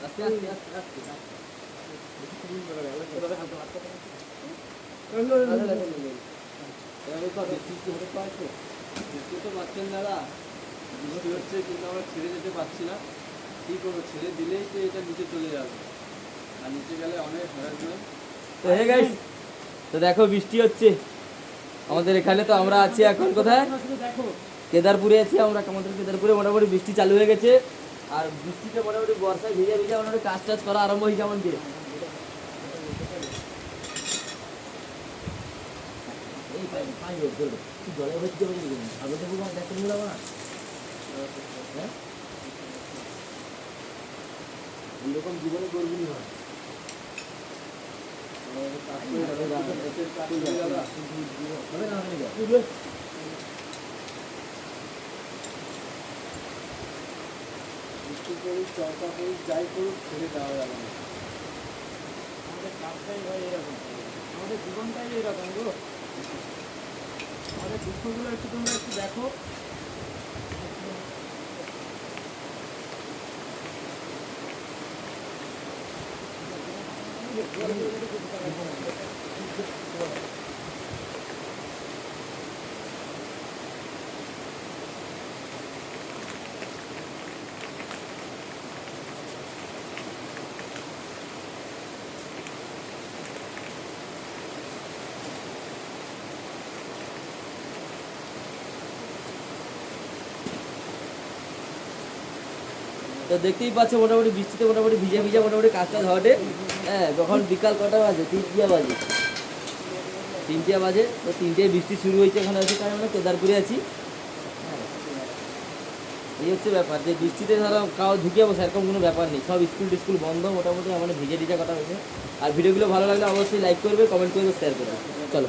আস্তে আস্তে আস্তে আস্তে পাচ্ছেন দাদা, বৃষ্টি হচ্ছে কিন্তু আমরা ছেড়ে যেতে পারছি না। কি করবো, ছেড়ে দিলেই তো এটা নিচে চলে যাবে, আর নিচে গেলে অনেক হ্যারাসমেন্ট। তো হে গাইস, তো দেখো বৃষ্টি হচ্ছে আমাদের এখানে। তো আমরা আছি এখন কোথায়, কেদারপুরে আছি আমরা। আমাদের কেদারপুরে মোটামুটি বৃষ্টি চালু হয়ে গেছে, আর বৃষ্টিতে মোটামুটি বর্ষায় ভিজে ভিজে মোটামুটি কাজ টাজ করা আরম্ভ হয়েছে আমাদের। জলে হচ্ছে এরকম জীবনে করবি হয়। চর্চা করি যাই করুক ছেড়ে দেওয়া যাবে না। আমাদের কাজটাই হয় এরকম, আমাদের জীবনটাই এরকম গো। আমাদের দুঃখগুলো একটু তোমরা একটু দেখো। তো দেখতেই পাচ্ছ মোটামুটি বৃষ্টিতে মোটামুটি ভিজে ভিজে মোটামুটি কাজটা ধরে। হ্যাঁ, যখন বিকাল কটা বাজে, 3টা বাজে, 3টা বাজে। তো 3টায় বৃষ্টি শুরু হয়েছে এখানে আছে, কারণ আমরা কেদারপুরে আছি। এই হচ্ছে ব্যাপার, যে বৃষ্টিতে ধরো কাউ ঢুকে বসে এরকম কোনো ব্যাপার নেই। সব স্কুল টিস্কুল বন্ধ মোটামুটি, আমাদের ভিজে ভিজে কথা হয়েছে। আর ভিডিওগুলো ভালো লাগলে অবশ্যই লাইক করবে, কমেন্ট করবে, শেয়ার করবে। চলো।